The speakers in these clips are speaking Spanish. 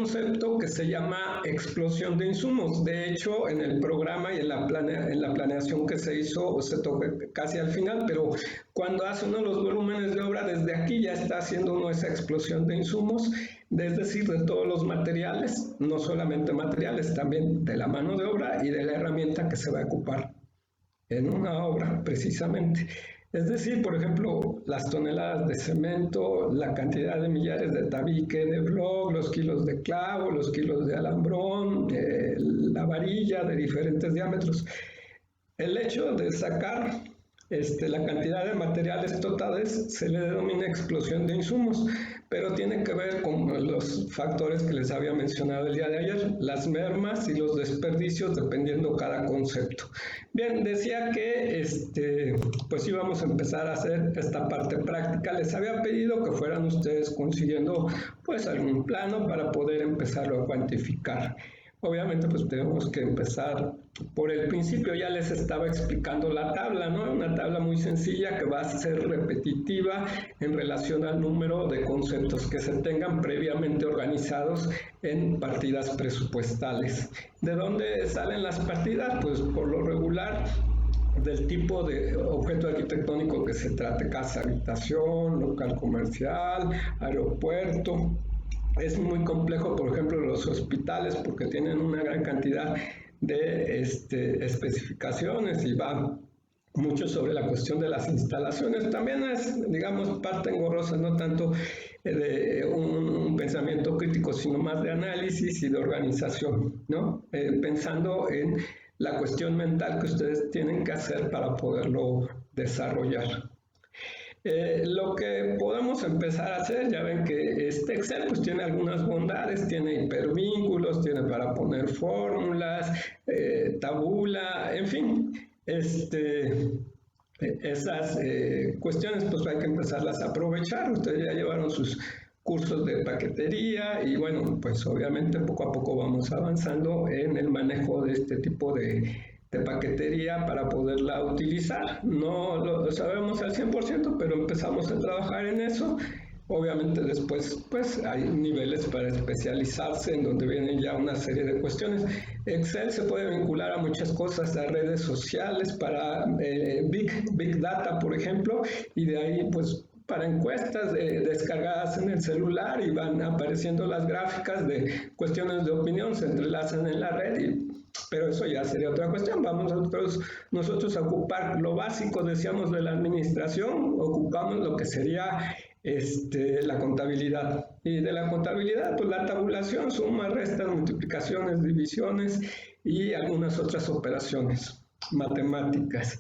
concepto que se llama explosión de insumos. De hecho, en el programa y en la planeación que se hizo, se toca casi al final, pero cuando hace uno los volúmenes de obra, desde aquí ya está haciendo uno esa explosión de insumos, es decir, de todos los materiales, no solamente materiales, también de la mano de obra y de la herramienta que se va a ocupar en una obra, precisamente. Es decir, por ejemplo, las toneladas de cemento, la cantidad de millares de tabique de bloc, los kilos de clavo, los kilos de alambrón, la varilla de diferentes diámetros. El hecho de sacar la cantidad de materiales totales se le denomina explosión de insumos, pero tiene que ver con los factores que les había mencionado el día de ayer, las mermas y los desperdicios dependiendo cada concepto. Bien, decía que pues íbamos a empezar a hacer esta parte práctica. Les había pedido que fueran ustedes consiguiendo pues algún plano para poder empezarlo a cuantificar. Obviamente pues tenemos que empezar por el principio. Ya les estaba explicando la tabla, ¿no? Una tabla muy sencilla que va a ser repetitiva en relación al número de conceptos que se tengan previamente organizados en partidas presupuestales. ¿De dónde salen las partidas? Pues por lo regular del tipo de objeto arquitectónico que se trate: casa, habitación, local comercial, aeropuerto. Es muy complejo, por ejemplo, los hospitales, porque tienen una gran cantidad de especificaciones y va mucho sobre la cuestión de las instalaciones. También es, digamos, parte engorrosa, no tanto de un pensamiento crítico, sino más de análisis y de organización, ¿no? Pensando en la cuestión mental que ustedes tienen que hacer para poderlo desarrollar. Lo que podemos empezar a hacer, ya ven que este Excel pues tiene algunas bondades, tiene hipervínculos, tiene para poner fórmulas, tabula, en fin, esas cuestiones pues hay que empezarlas a aprovechar. Ustedes ya llevaron sus cursos de paquetería y bueno, pues obviamente poco a poco vamos avanzando en el manejo de este tipo de paquetería para poderla utilizar. No lo sabemos al 100%, pero empezamos a trabajar en eso. Obviamente después pues hay niveles para especializarse en donde vienen ya una serie de cuestiones. Excel se puede vincular a muchas cosas, a redes sociales, para Big Data, por ejemplo, y de ahí pues para encuestas descargadas en el celular y van apareciendo las gráficas de cuestiones de opinión, se entrelazan en la red, pero eso ya sería otra cuestión. Vamos nosotros a ocupar lo básico, decíamos, de la administración, ocupamos lo que sería la contabilidad. Y de la contabilidad, pues la tabulación, sumas, restas, multiplicaciones, divisiones y algunas otras operaciones matemáticas.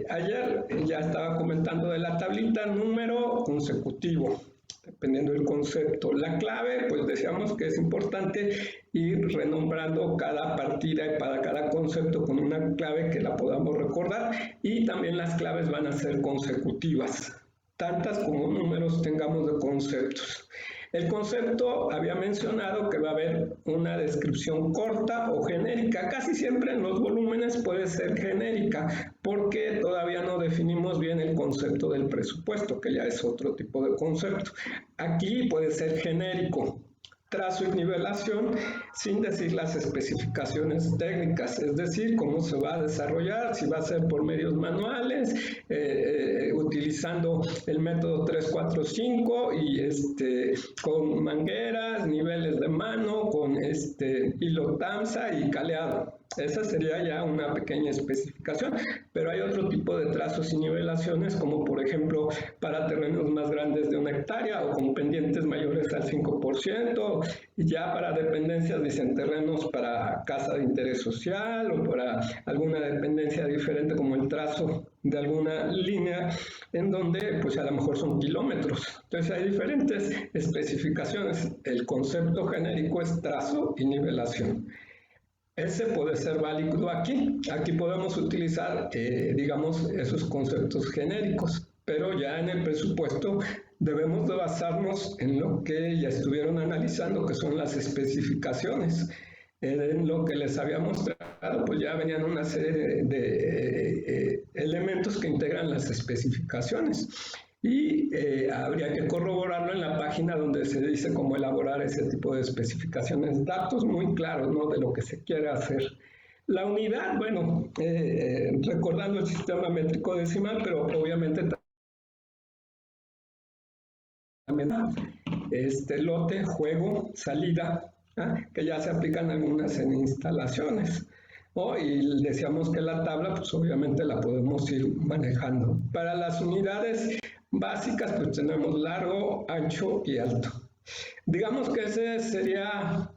Ayer ya estaba comentando de la tablita, número consecutivo, dependiendo del concepto. La clave, pues decíamos que es importante ir renombrando cada partida y para cada concepto con una clave que la podamos recordar, y también las claves van a ser consecutivas, tantas como números tengamos de conceptos. El concepto había mencionado que va a haber una descripción corta o genérica. Casi siempre en los volúmenes puede ser genérica porque todavía no definimos bien el concepto del presupuesto, que ya es otro tipo de concepto. Aquí puede ser genérico, trazo y nivelación, sin decir las especificaciones técnicas, es decir, cómo se va a desarrollar, si va a ser por medios manuales, utilizando el método 3-4-5 y con mangueras, niveles de mano, con hilo tamsa y caleado. Esa sería ya una pequeña especificación, pero hay otro tipo de trazos y nivelaciones, como por ejemplo para terrenos más grandes de 1 hectárea o con pendientes mayores al 5%, y ya para dependencias, dicen, terrenos para casa de interés social o para alguna dependencia diferente, como el trazo de alguna línea en donde pues a lo mejor son kilómetros. Entonces hay diferentes especificaciones. El concepto genérico es trazo y nivelación. Ese puede ser válido aquí. Aquí podemos utilizar, digamos, esos conceptos genéricos, pero ya en el presupuesto debemos de basarnos en lo que ya estuvieron analizando, que son las especificaciones. En lo que les había mostrado, pues ya venían una serie de elementos que integran las especificaciones. y habría que corroborarlo en la página donde se dice cómo elaborar ese tipo de especificaciones, datos muy claros, ¿no?, de lo que se quiere hacer. La unidad, bueno, recordando el sistema métrico decimal, pero obviamente también lote, juego, salida, que ya se aplican algunas en instalaciones. ¿No? Y decíamos que la tabla, pues obviamente la podemos ir manejando. Para las unidades básicas, pues tenemos largo, ancho y alto. Digamos que ese sería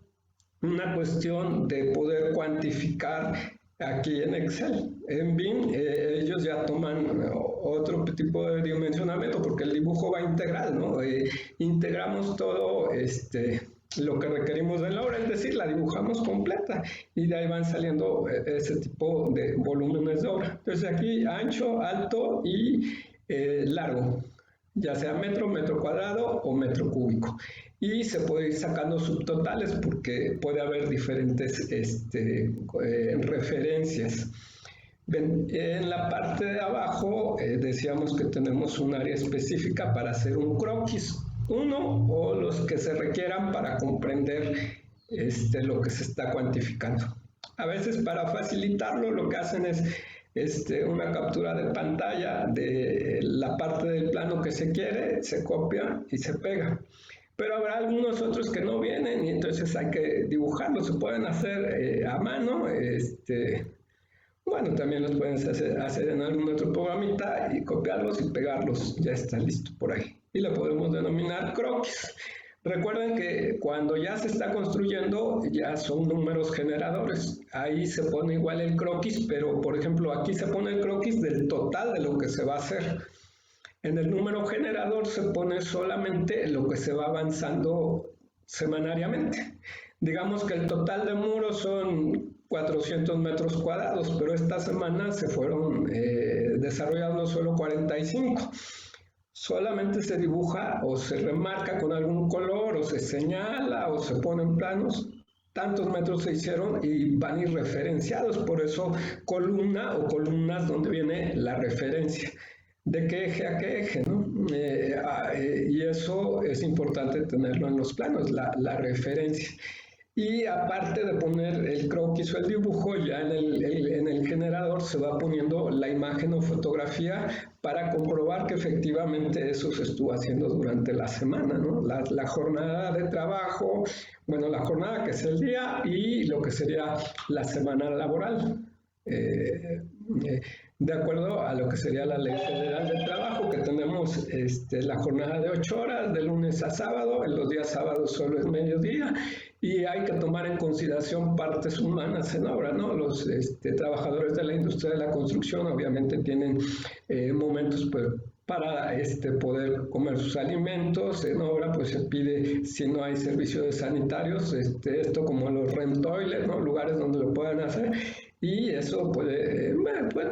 una cuestión de poder cuantificar aquí en Excel. En BIM ellos ya toman otro tipo de dimensionamiento porque el dibujo va integral, ¿no? Integramos todo lo que requerimos de la obra, es decir, la dibujamos completa y de ahí van saliendo ese tipo de volúmenes de obra. Entonces aquí ancho, alto y largo, ya sea metro, metro cuadrado o metro cúbico. Y se puede ir sacando subtotales porque puede haber diferentes referencias. En la parte de abajo decíamos que tenemos un área específica para hacer un croquis, uno o los que se requieran para comprender lo que se está cuantificando. A veces para facilitarlo lo que hacen es una captura de pantalla de la parte del plano que se quiere, se copia y se pega. Pero habrá algunos otros que no vienen y entonces hay que dibujarlos. Se pueden hacer a mano, bueno, también los pueden hacer en algún otro programita y copiarlos y pegarlos. Ya está listo por ahí. Y lo podemos denominar croquis. Recuerden que cuando ya se está construyendo, ya son números generadores. Ahí se pone igual el croquis, pero por ejemplo aquí se pone el croquis del total de lo que se va a hacer. En el número generador se pone solamente lo que se va avanzando semanariamente. Digamos que el total de muros son 400 metros cuadrados, pero esta semana se fueron desarrollando solo 45. Solamente se dibuja o se remarca con algún color o se señala o se ponen planos. Tantos metros se hicieron y van a ir referenciados, por eso columna o columnas donde viene la referencia. ¿De qué eje a qué eje? ¿No? Y eso es importante tenerlo en los planos, la referencia. Y aparte de poner el croquis o el dibujo, ya en el generador se va poniendo la imagen o fotografía para comprobar que efectivamente eso se estuvo haciendo durante la semana, ¿no? La jornada de trabajo, bueno, la jornada que es el día y lo que sería la semana laboral. De acuerdo a lo que sería la Ley Federal del Trabajo, que tenemos la jornada de 8 horas, de lunes a sábado, en los días sábados solo es mediodía, y hay que tomar en consideración partes humanas en obra, ¿no? Los trabajadores de la industria de la construcción obviamente tienen momentos pues, para poder comer sus alimentos. En obra pues se pide, si no hay servicios sanitarios, esto como los rent toilets, ¿no? Lugares donde lo puedan hacer, y eso puede,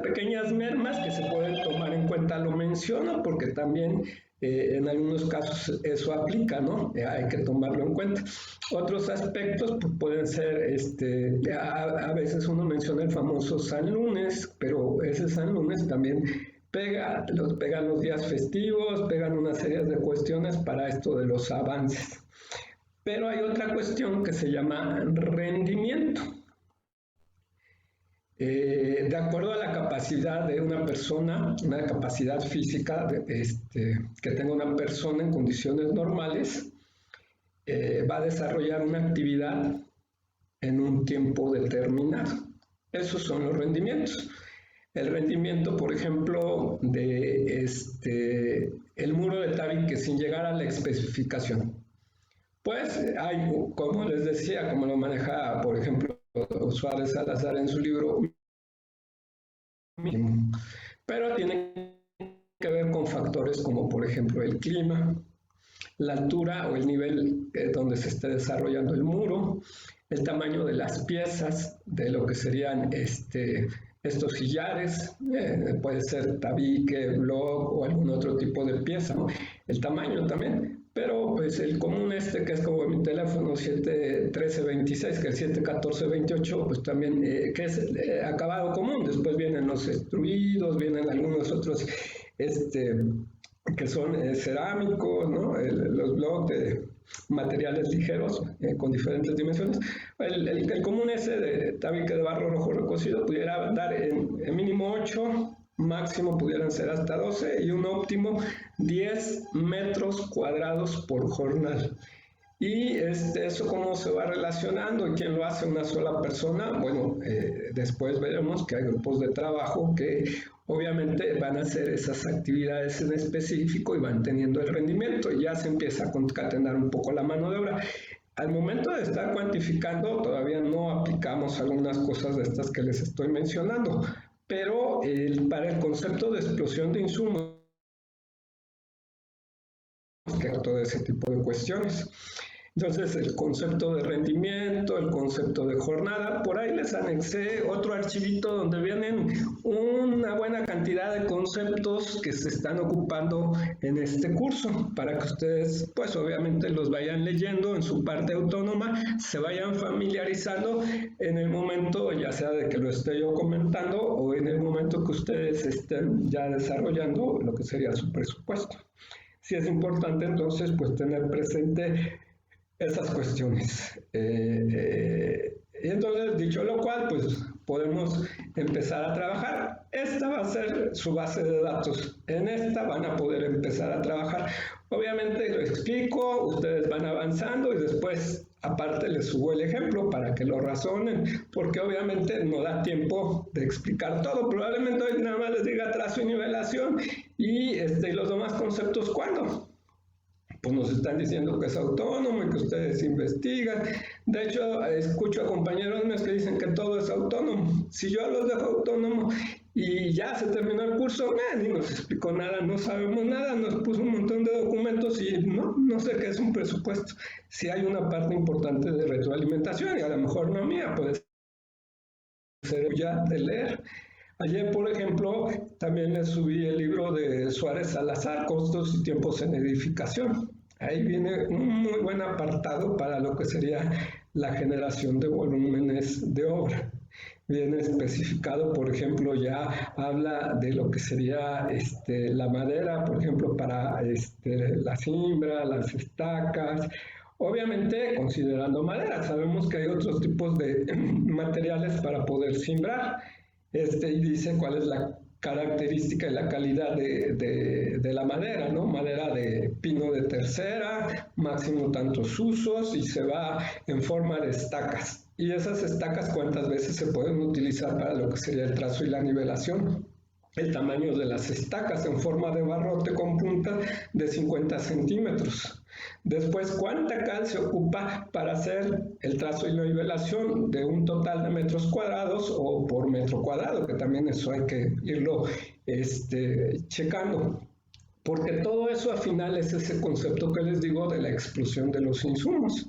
pequeñas mermas que se pueden tomar en cuenta, lo menciono porque también en algunos casos eso aplica, ¿no? Hay que tomarlo en cuenta. Otros aspectos pues, pueden ser, a veces uno menciona el famoso San Lunes, pero ese San Lunes también pegan los días festivos, pegan una serie de cuestiones para esto de los avances. Pero hay otra cuestión que se llama rendimiento. De acuerdo a la capacidad de una persona, una capacidad física que tenga una persona en condiciones normales, va a desarrollar una actividad en un tiempo determinado. Esos son los rendimientos. El rendimiento, por ejemplo, de el muro de tabique sin llegar a la especificación. Pues hay, como les decía, como lo maneja, por ejemplo, Suárez Salazar en su libro mínimo, pero tiene que ver con factores como por ejemplo el clima, la altura o el nivel donde se esté desarrollando el muro, el tamaño de las piezas, de lo que serían estos sillares, puede ser tabique, block o algún otro tipo de pieza, ¿no? El tamaño también. Pero pues el común que es como mi teléfono 71326, que es 71428, pues también que es acabado común. Después vienen los extruidos, vienen algunos otros que son cerámicos, ¿no? Los bloques de materiales ligeros con diferentes dimensiones. El común ese de tabique de barro rojo recocido pudiera dar en mínimo 8, máximo pudieran ser hasta 12 y un óptimo 10 metros cuadrados por jornal. Y eso cómo se va relacionando y quién lo hace una sola persona. Bueno, después veremos que hay grupos de trabajo que obviamente van a hacer esas actividades en específico y van teniendo el rendimiento y ya se empieza a concatenar un poco la mano de obra. Al momento de estar cuantificando todavía no aplicamos algunas cosas de estas que les estoy mencionando, pero para el concepto de explosión de insumos, que todo ese tipo de cuestiones. Entonces, el concepto de rendimiento, el concepto de jornada, por ahí les anexé otro archivito donde vienen una buena cantidad de conceptos que se están ocupando en este curso, para que ustedes, pues obviamente los vayan leyendo en su parte autónoma, se vayan familiarizando en el momento, ya sea de que lo esté yo comentando o en el momento que ustedes estén ya desarrollando lo que sería su presupuesto. Sí es importante entonces pues tener presente esas cuestiones. Y entonces, dicho lo cual, pues podemos empezar a trabajar. Esta va a ser su base de datos. En esta van a poder empezar a trabajar. Obviamente lo explico, ustedes van avanzando y después aparte les subo el ejemplo para que lo razonen, porque obviamente no da tiempo de explicar todo. Probablemente hoy nada más les diga trazo y nivelación y los demás conceptos, ¿cuándo? Pues nos están diciendo que es autónomo y que ustedes investigan. De hecho, escucho a compañeros míos que dicen que todo es autónomo. Si yo los dejo autónomos y ya se terminó el curso, ni nos explicó nada, no sabemos nada, nos puso un montón de documentos y no sé qué es un presupuesto. Si hay una parte importante de retroalimentación y a lo mejor no mía, puede ser ya de leer. Ayer, por ejemplo, también les subí el libro de Suárez Salazar, Costos y Tiempos en Edificación. Ahí viene un muy buen apartado para lo que sería la generación de volúmenes de obra. Viene especificado, por ejemplo, ya habla de lo que sería la madera, por ejemplo, para la cimbra, las estacas. Obviamente, considerando madera, sabemos que hay otros tipos de materiales para poder cimbrar. Y dice cuál es la característica y la calidad de la madera, ¿no? Madera de pino de tercera, máximo tantos usos y se va en forma de estacas. Y esas estacas, ¿cuántas veces se pueden utilizar para lo que sería el trazo y la nivelación? El tamaño de las estacas en forma de barrote con punta de 50 centímetros. Después, ¿cuánta cal se ocupa para hacer el trazo y la nivelación de un total de metros cuadrados o por metro cuadrado? Que también eso hay que irlo checando. Porque todo eso al final es ese concepto que les digo de la explosión de los insumos.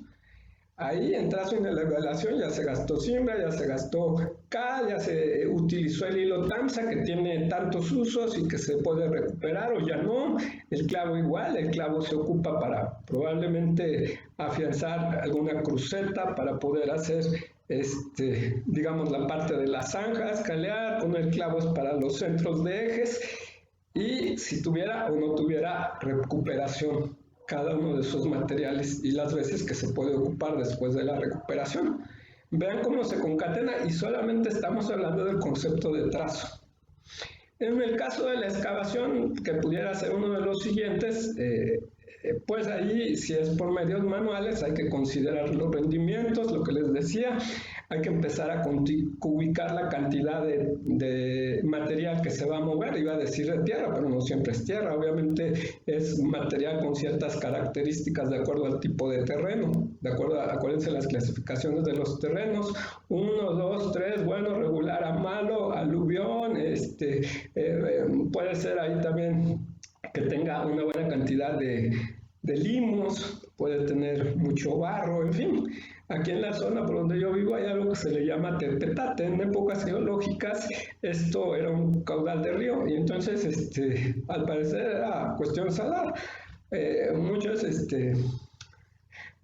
Ahí en trazo y en la nivelación ya se gastó cimbra, ya se gastó cal, ya se utilizó el hilo TAMSA que tiene tantos usos y que se puede recuperar o ya no. El clavo igual, el clavo se ocupa para probablemente afianzar alguna cruceta para poder hacer digamos la parte de las zanjas, calear, poner clavos para los centros de ejes y si tuviera o no tuviera recuperación cada uno de esos materiales y las veces que se puede ocupar después de la recuperación. Vean cómo se concatena y solamente estamos hablando del concepto de trazo. En el caso de la excavación, que pudiera ser uno de los siguientes, pues ahí si es por medios manuales hay que considerar los rendimientos, lo que les decía, hay que empezar a ubicar la cantidad de material que se va a mover, iba a decir de tierra, pero no siempre es tierra, obviamente es material con ciertas características de acuerdo al tipo de terreno, acuérdense las clasificaciones de los terrenos, 1, 2, 3, bueno, regular a malo, aluvión, puede ser ahí también que tenga una buena cantidad de limos, puede tener mucho barro, en fin. Aquí en la zona por donde yo vivo hay algo que se le llama terpetate. En épocas geológicas esto era un caudal de río y entonces al parecer era cuestión salada. Muchas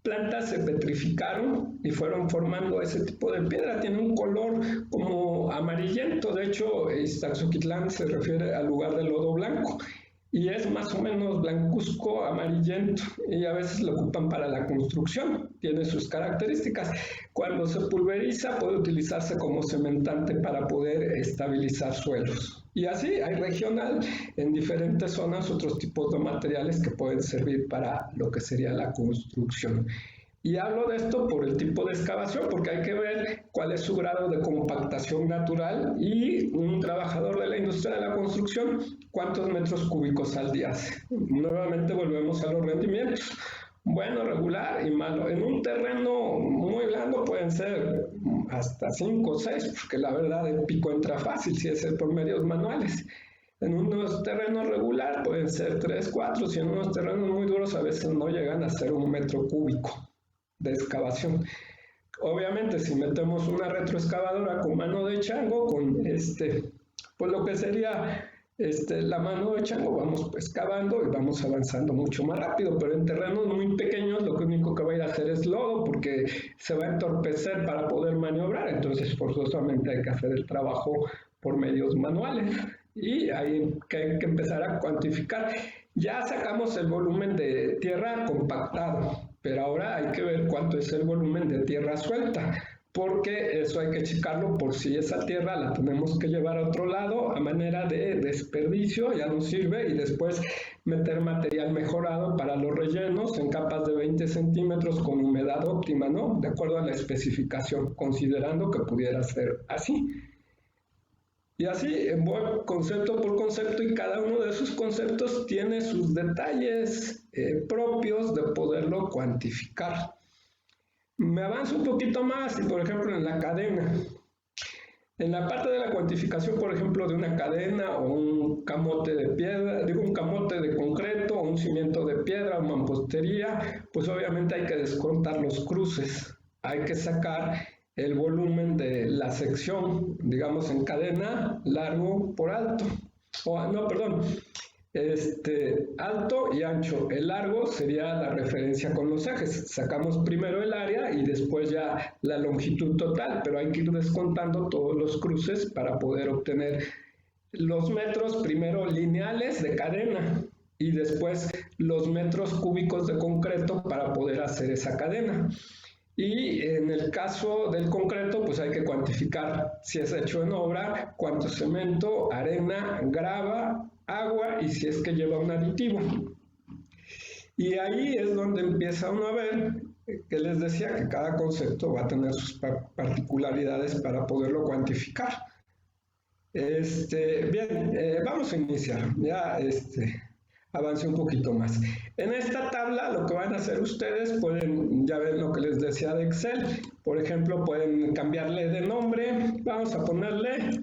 plantas se petrificaron y fueron formando ese tipo de piedra. Tiene un color como amarillento. De hecho, Ixtaxoquitlán se refiere al lugar del lodo blanco. y es más o menos blancuzco, amarillento, y a veces lo ocupan para la construcción, tiene sus características. Cuando se pulveriza puede utilizarse como cementante para poder estabilizar suelos. Y así hay regional en diferentes zonas otros tipos de materiales que pueden servir para lo que sería la construcción. Y hablo de esto por el tipo de excavación, porque hay que ver cuál es su grado de compactación natural y un trabajador de la industria de la construcción, cuántos metros cúbicos al día hace. Nuevamente volvemos a los rendimientos. Bueno, regular y malo. En un terreno muy blando pueden ser hasta 5 o 6, porque la verdad el pico entra fácil si es por medios manuales. En unos terrenos regular pueden ser 3, 4, si en unos terrenos muy duros a veces no llegan a ser 1 metro cúbico de excavación. Obviamente, si metemos una retroexcavadora con mano de chango, con pues lo que sería la mano de chango, vamos excavando y vamos avanzando mucho más rápido, pero en terrenos muy pequeños lo único que va a ir a hacer es lodo, porque se va a entorpecer para poder maniobrar, entonces forzosamente hay que hacer el trabajo por medios manuales. Y hay que empezar a cuantificar. Ya sacamos el volumen de tierra compactado, pero ahora hay que ver cuánto es el volumen de tierra suelta, porque eso hay que checarlo por si esa tierra la tenemos que llevar a otro lado a manera de desperdicio, ya no sirve, y después meter material mejorado para los rellenos en capas de 20 centímetros con humedad óptima, ¿no? De acuerdo a la especificación, considerando que pudiera ser así. Y así, voy concepto por concepto, y cada uno de esos conceptos tiene sus detalles propios de poderlo cuantificar. Me avanzo un poquito más y, por ejemplo, en la cadena. En la parte de la cuantificación, por ejemplo, de una cadena o un camote de piedra, digo un camote de concreto o un cimiento de piedra o mampostería, pues obviamente hay que descontar los cruces. Hay que sacar el volumen de la sección, digamos en cadena, largo por alto. No, perdón, alto y ancho. El largo sería la referencia con los ejes. Sacamos primero el área y después ya la longitud total, pero hay que ir descontando todos los cruces para poder obtener los metros primero lineales de cadena y después los metros cúbicos de concreto para poder hacer esa cadena. Y en el caso del concreto, pues hay que cuantificar si es hecho en obra, cuánto cemento, arena, grava, agua y si es que lleva un aditivo. Y ahí es donde empieza uno a ver que les decía que cada concepto va a tener sus particularidades para poderlo cuantificar. Bien, vamos a iniciar. Ya avance un poquito más. En esta tabla lo que van a hacer ustedes, pueden, ya ven lo que les decía de Excel, por ejemplo, pueden cambiarle de nombre, vamos a ponerle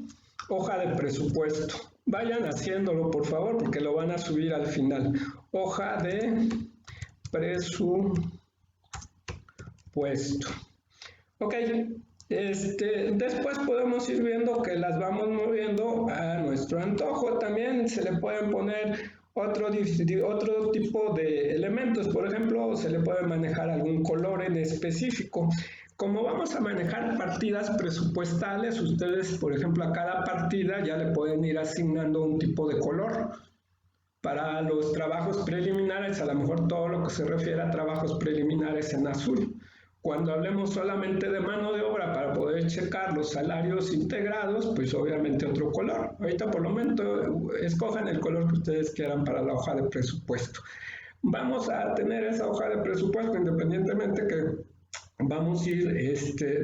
hoja de presupuesto. Vayan haciéndolo, por favor, porque lo van a subir al final. Hoja de presupuesto. Ok, después podemos ir viendo que las vamos moviendo a nuestro antojo. También se le pueden poner otro tipo de elementos. Por ejemplo, se le puede manejar algún color en específico. Como vamos a manejar partidas presupuestales, ustedes, por ejemplo, a cada partida ya le pueden ir asignando un tipo de color. Para los trabajos preliminares, a lo mejor todo lo que se refiere a trabajos preliminares en azul. Cuando hablemos solamente de mano de obra para poder checar los salarios integrados, pues obviamente otro color. Ahorita por lo menos escojan el color que ustedes quieran para la hoja de presupuesto. Vamos a tener esa hoja de presupuesto independientemente que vamos a ir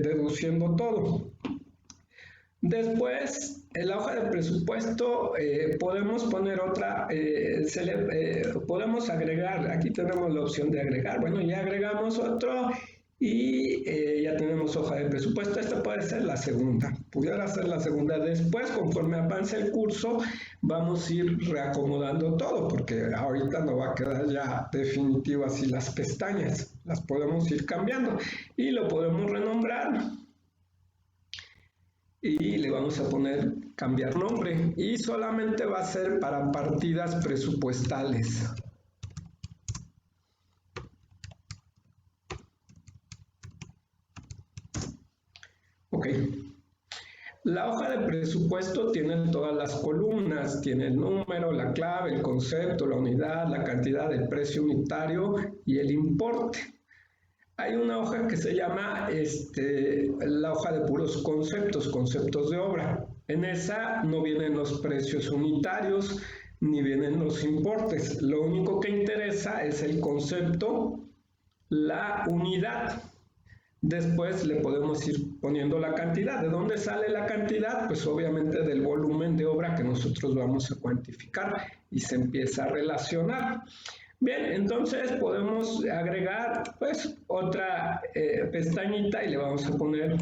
deduciendo todo. Después, en la hoja de presupuesto podemos poner otra, podemos agregar, aquí tenemos la opción de agregar, bueno, ya agregamos otro y ya tenemos hoja de presupuesto. Esta puede ser la segunda, pudiera ser la segunda. Después, conforme avance el curso, vamos a ir reacomodando todo, porque ahorita no va a quedar ya definitivo así las pestañas, las podemos ir cambiando y lo podemos renombrar. Y le vamos a poner cambiar nombre y solamente va a ser para partidas presupuestales. Ok. La hoja de presupuesto tiene todas las columnas, tiene el número, la clave, el concepto, la unidad, la cantidad, el precio unitario y el importe. Hay una hoja que se llama la hoja de puros conceptos, conceptos de obra. En esa no vienen los precios unitarios ni vienen los importes. Lo único que interesa es el concepto, la unidad. Después le podemos ir poniendo la cantidad. ¿De dónde sale la cantidad? Pues obviamente del volumen de obra que nosotros vamos a cuantificar y se empieza a relacionar. Bien, entonces podemos agregar pues otra pestañita y le vamos a poner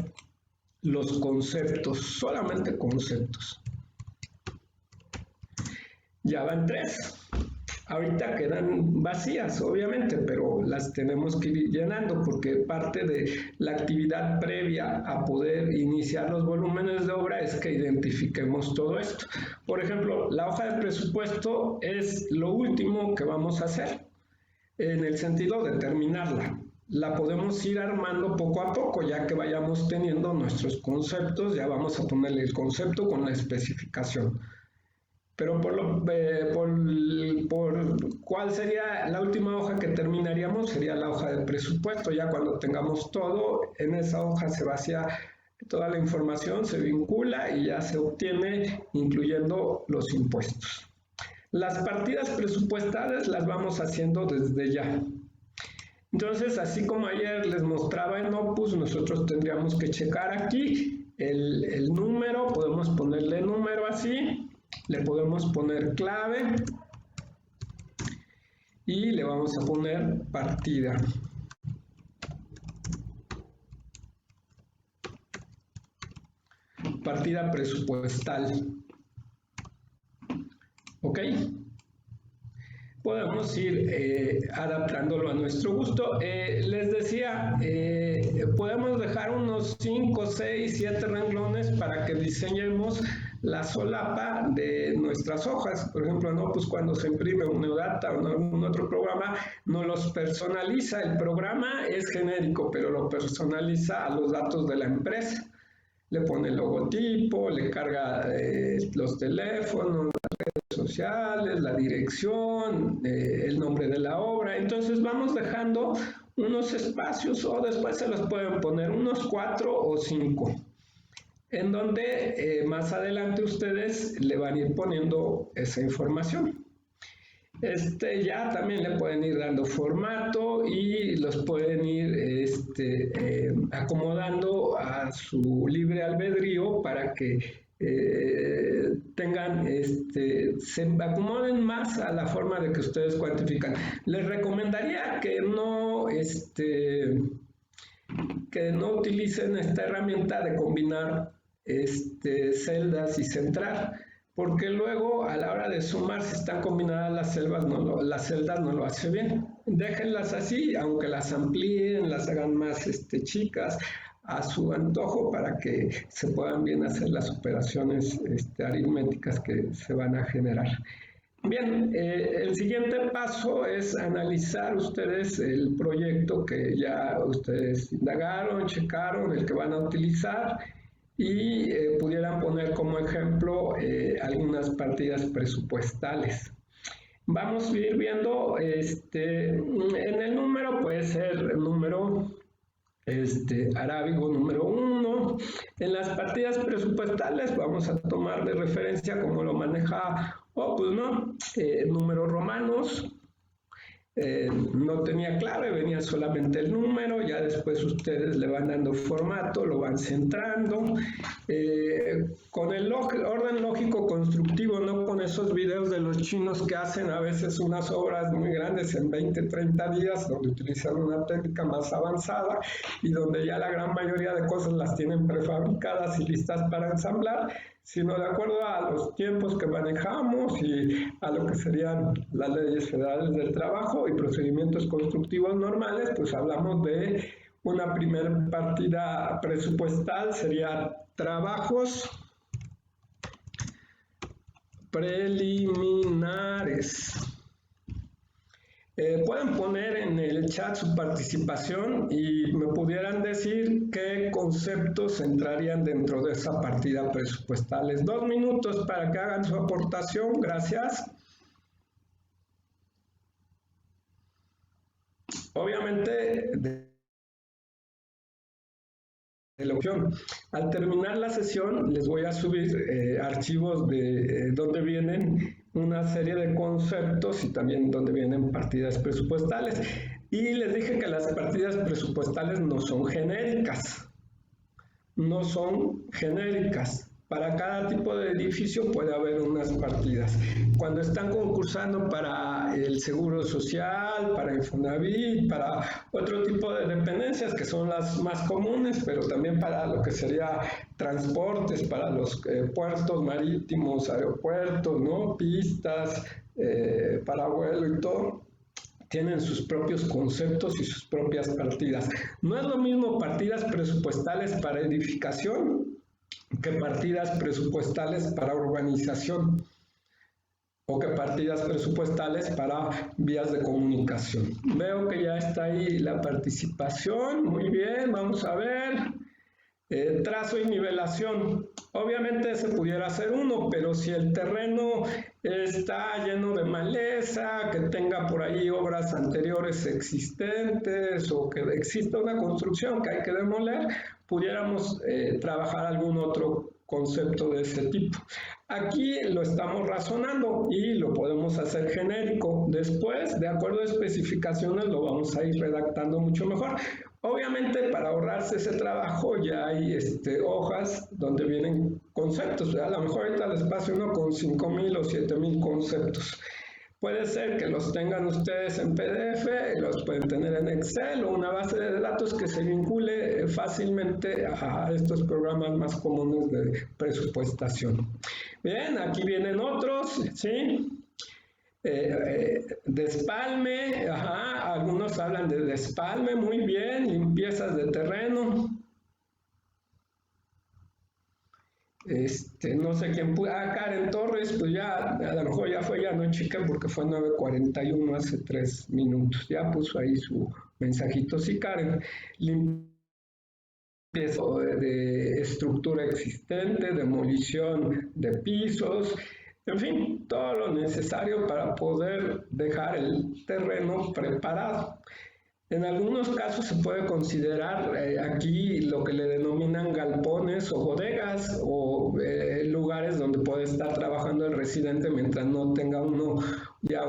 los conceptos, solamente conceptos. Ya van 3. Ahorita quedan vacías, obviamente, pero las tenemos que ir llenando porque parte de la actividad previa a poder iniciar los volúmenes de obra es que identifiquemos todo esto. Por ejemplo, la hoja de presupuesto es lo último que vamos a hacer en el sentido de terminarla. La podemos ir armando poco a poco, ya que vayamos teniendo nuestros conceptos, ya vamos a ponerle el concepto con la especificación. Pero por cuál sería la última hoja que terminaríamos, sería la hoja de presupuesto. Ya cuando tengamos todo, en esa hoja se vacía toda la información, se vincula y ya se obtiene incluyendo los impuestos. Las partidas presupuestales las vamos haciendo desde ya. Entonces, así como ayer les mostraba en Opus, nosotros tendríamos que checar aquí el número, podemos ponerle número así, le podemos poner clave y le vamos a poner partida. Partida presupuestal. ¿Ok? Podemos ir adaptándolo a nuestro gusto. Les decía, podemos dejar unos 5, 6, 7 renglones para que diseñemos la solapa de nuestras hojas. Por ejemplo, ¿no? Pues cuando se imprime un Neodata o algún otro programa, no los personaliza. El programa es genérico, pero lo personaliza a los datos de la empresa. Le pone el logotipo, le carga los teléfonos, sociales, la dirección, el nombre de la obra. Entonces vamos dejando unos espacios o después se los pueden poner unos 4 o 5 en donde más adelante ustedes le van a ir poniendo esa información. Ya también le pueden ir dando formato y los pueden ir acomodando a su libre albedrío para que tengan, se acomoden más a la forma de que ustedes cuantifican. Les recomendaría que no utilicen esta herramienta de combinar celdas y centrar, porque luego a la hora de sumar, si están combinadas las celdas no lo hace bien. Déjenlas así, aunque las amplíen, las hagan más chicas, a su antojo para que se puedan bien hacer las operaciones aritméticas que se van a generar. Bien, el siguiente paso es analizar ustedes el proyecto que ya ustedes indagaron, checaron, el que van a utilizar y pudieran poner como ejemplo algunas partidas presupuestales. Vamos a ir viendo, en el número puede ser el número arábigo número 1. En las partidas presupuestales vamos a tomar de referencia como lo maneja Opus, ¿no? Números romanos. No tenía clave, venía solamente el número, ya después ustedes le van dando formato, lo van centrando, con el orden lógico constructivo, no con esos videos de los chinos que hacen a veces unas obras muy grandes en 20, 30 días, donde utilizan una técnica más avanzada y donde ya la gran mayoría de cosas las tienen prefabricadas y listas para ensamblar, sino de acuerdo a los tiempos que manejamos y a lo que serían las leyes federales del trabajo y procedimientos constructivos normales, pues hablamos de una primera partida presupuestal, sería trabajos preliminares. Pueden poner en el chat su participación y me pudieran decir qué conceptos entrarían dentro de esa partida presupuestales. 2 minutos para que hagan su aportación. Gracias. Obviamente, de la opción. Al terminar la sesión les voy a subir archivos de donde vienen una serie de conceptos y también donde vienen partidas presupuestales. Y les dije que las partidas presupuestales no son genéricas. No son genéricas. Para cada tipo de edificio puede haber unas partidas. Cuando están concursando para el Seguro Social, para Infonavit, para otro tipo de dependencias que son las más comunes, pero también para lo que sería transportes, para los puertos marítimos, aeropuertos, ¿no? Pistas, para vuelo y todo, tienen sus propios conceptos y sus propias partidas. No es lo mismo partidas presupuestales para edificación que partidas presupuestales para urbanización o que partidas presupuestales para vías de comunicación. Veo que ya está ahí la participación. Muy bien, vamos a ver. Trazo y nivelación. Obviamente ese pudiera ser uno, pero si el terreno está lleno de maleza, que tenga por ahí obras anteriores existentes o que exista una construcción que hay que demoler, pudiéramos trabajar algún otro concepto de ese tipo. Aquí lo estamos razonando y lo podemos hacer genérico. Después, de acuerdo a especificaciones, lo vamos a ir redactando mucho mejor. Obviamente, para ahorrarse ese trabajo, ya hay hojas donde vienen conceptos. A lo mejor ahorita les paso uno con 5,000 o 7,000 conceptos. Puede ser que los tengan ustedes en PDF, los pueden tener en Excel o una base de datos que se vincule fácilmente a estos programas más comunes de presupuestación. Bien, aquí vienen otros, ¿sí? Despalme, algunos hablan de despalme, muy bien, limpiezas de terreno. No sé quién pudo, Karen Torres, pues ya, a lo mejor ya fue, ya no chica porque fue 9:41 hace 3 minutos, ya puso ahí su mensajito. Sí, Karen, limpieza de estructura existente, demolición de pisos, en fin, todo lo necesario para poder dejar el terreno preparado. En algunos casos se puede considerar aquí lo que le denominan galpones o bodegas o lugares donde puede estar trabajando el residente mientras no tenga uno ya